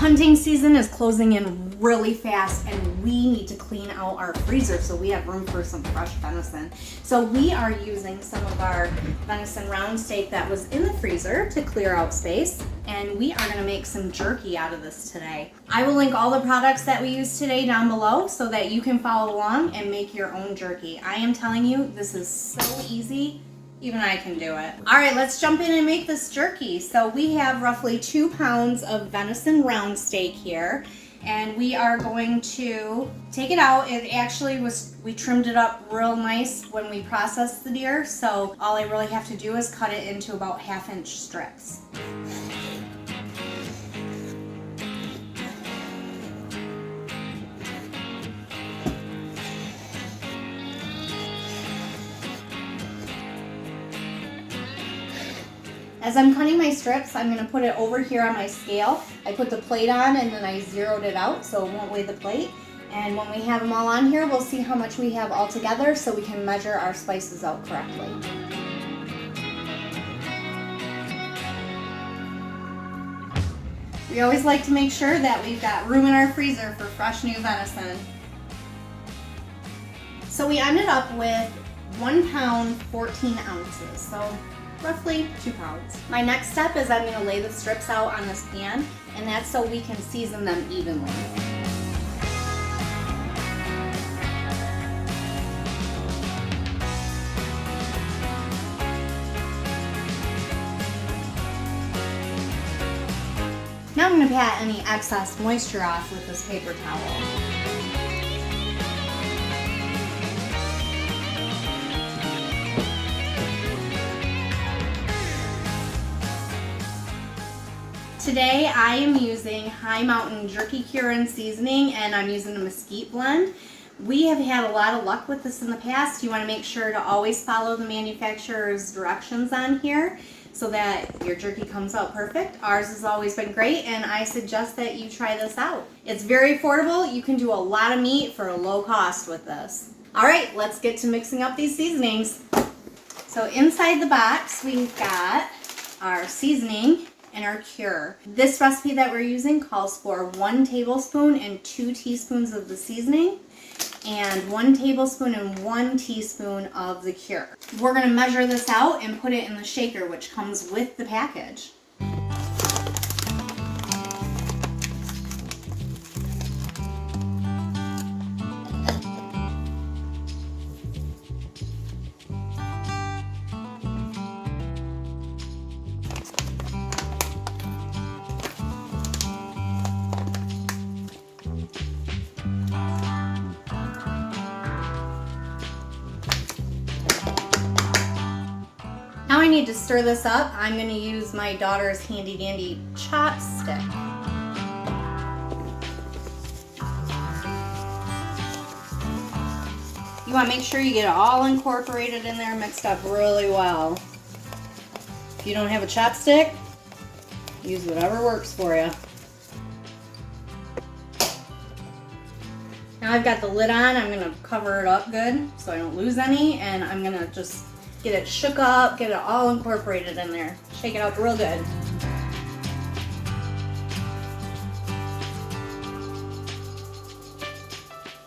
Hunting season is closing in really fast and we need to clean out our freezer so we have room for some fresh venison. So we are using some of our venison round steak that was in the freezer to clear out space, and we are going to make some jerky out of this today. I will link all the products that we use today down below so that you can follow along and make your own jerky. I am telling you, this is so easy. Even I can do it. All right, let's jump in and make this jerky. So we have roughly 2 pounds of venison round steak here, and we are going to take it out. It actually was, we trimmed it up real nice when we processed the deer, so all I really have to do is cut it into about 1/2-inch strips. As I'm cutting my strips, I'm going to put it over here on my scale. I put the plate on and then I zeroed it out so it won't weigh the plate. And when we have them all on here, we'll see how much we have all together so we can measure our spices out correctly. We always like to make sure that we've got room in our freezer for fresh new venison. So we ended up with 1 pound, 14 ounces. So roughly 2 pounds. My next step is I'm going to lay the strips out on this pan, and that's so we can season them evenly. Now I'm going to pat any excess moisture off with this paper towel. Today I am using High Mountain Jerky Cure and Seasoning, and I'm using a mesquite blend. We have had a lot of luck with this in the past. You want to make sure to always follow the manufacturer's directions on here so that your jerky comes out perfect. Ours has always been great, and I suggest that you try this out. It's very affordable. You can do a lot of meat for a low cost with this. All right, let's get to mixing up these seasonings. So inside the box, we've got our seasoning and our cure. This recipe that we're using calls for 1 tablespoon and 2 teaspoons of the seasoning and 1 tablespoon and 1 teaspoon of the cure. We're going to measure this out and put it in the shaker, which comes with the package. Now I need to stir this up. I'm going to use my daughter's handy dandy chopstick. You want to make sure you get it all incorporated in there, mixed up really well. If you don't have a chopstick, use whatever works for you. Now I've got the lid on. I'm going to cover it up good so I don't lose any, and I'm going to just get it shook up, get it all incorporated in there. Shake it up real good.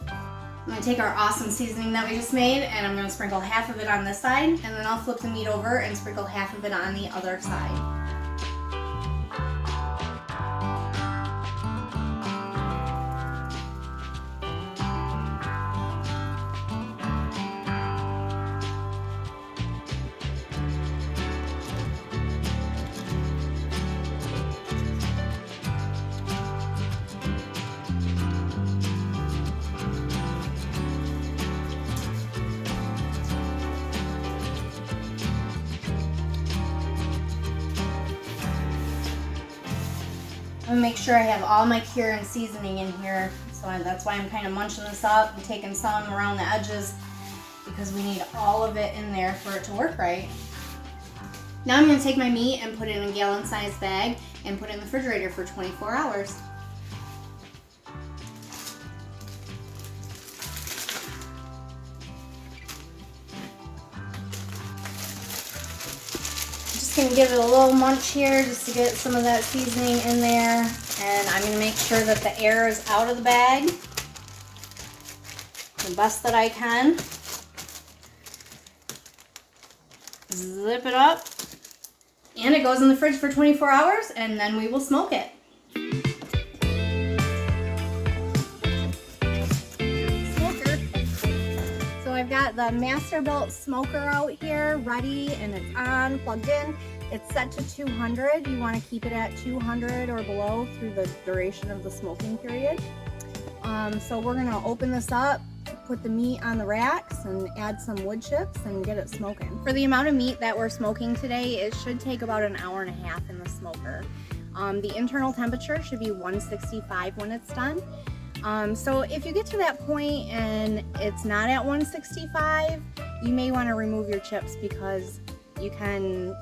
I'm going to take our awesome seasoning that we just made, and I'm going to sprinkle half of it on this side, and then I'll flip the meat over and sprinkle half of it on the other side. I'm gonna make sure I have all my cure and seasoning in here, so that's why I'm kind of munching this up and taking some around the edges, because we need all of it in there for it to work right. Now I'm gonna take my meat and put it in a gallon-sized bag and put it in the refrigerator for 24 hours. Just gonna give it a little munch here just to get some of that seasoning in there. And I'm going to make sure that the air is out of the bag the best that I can. Zip it up. And it goes in the fridge for 24 hours, and then we will smoke it. Smoker. So I've got the Masterbuilt smoker out here ready, and it's on, plugged in. It's set to 200. You want to keep it at 200 or below through the duration of the smoking period. So we're going to open this up, put the meat on the racks, and add some wood chips and get it smoking. For the amount of meat that we're smoking today, it should take about an hour and a half in the smoker. The internal temperature should be 165 when it's done. So if you get to that point and it's not at 165, you may want to remove your chips because you can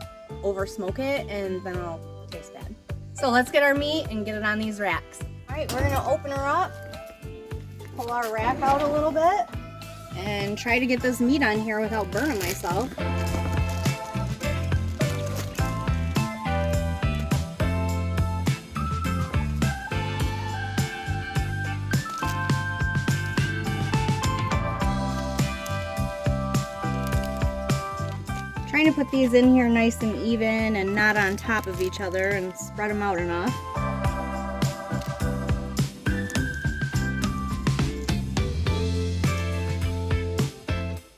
over smoke it and then it'll taste bad. So let's get our meat and get it on these racks. All right, we're gonna open her up, pull our rack out a little bit, and try to get this meat on here without burning myself. Trying to put these in here nice and even and not on top of each other and spread them out enough.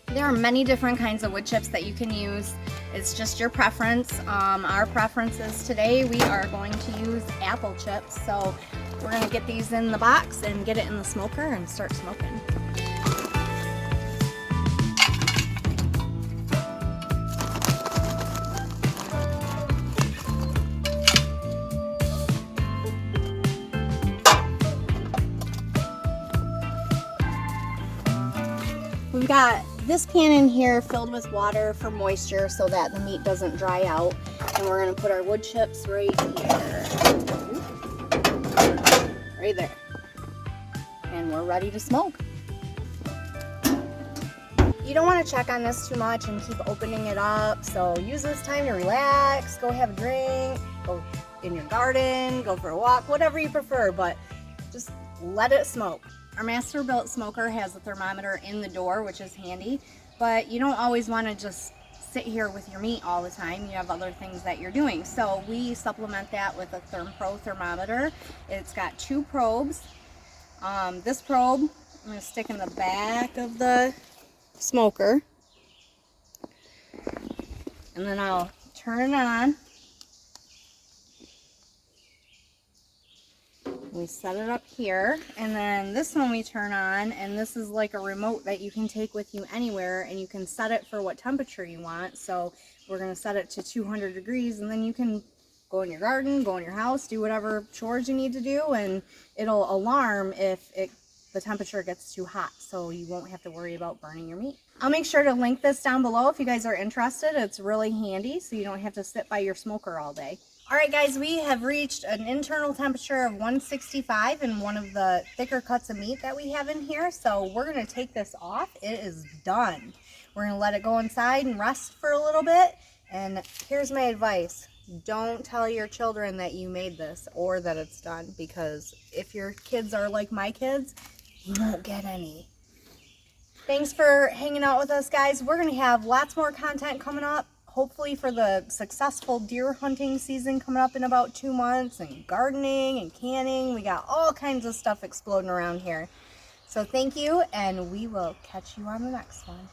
There are many different kinds of wood chips that you can use. It's just your preference. Our preferences today, we are going to use apple chips. So we're gonna get these in the box and get it in the smoker and start smoking. We've got this pan in here filled with water for moisture so that the meat doesn't dry out. And we're gonna put our wood chips right here. Right there. And we're ready to smoke. You don't wanna check on this too much and keep opening it up. So use this time to relax, go have a drink, go in your garden, go for a walk, whatever you prefer, but just let it smoke. Our Masterbuilt smoker has a thermometer in the door, which is handy, but you don't always want to just sit here with your meat all the time. You have other things that you're doing. So we supplement that with a ThermPro thermometer. It's got 2 probes. This probe I'm going to stick in the back of the smoker, and then I'll turn it on. We set it up here, and then this one we turn on, and this is like a remote that you can take with you anywhere, and you can set it for what temperature you want. So we're going to set it to 200 degrees, and then you can go in your garden, go in your house, do whatever chores you need to do, and it'll alarm if the temperature gets too hot, so you won't have to worry about burning your meat. I'll make sure to link this down below if you guys are interested. It's really handy, so you don't have to sit by your smoker all day. Alright guys, we have reached an internal temperature of 165 in one of the thicker cuts of meat that we have in here. So we're going to take this off. It is done. We're going to let it go inside and rest for a little bit. And here's my advice. Don't tell your children that you made this or that it's done, because if your kids are like my kids, you won't get any. Thanks for hanging out with us, guys. We're going to have lots more content coming up. Hopefully for the successful deer hunting season coming up in about 2 months, and gardening and canning. We got all kinds of stuff exploding around here. So thank you, and we will catch you on the next one.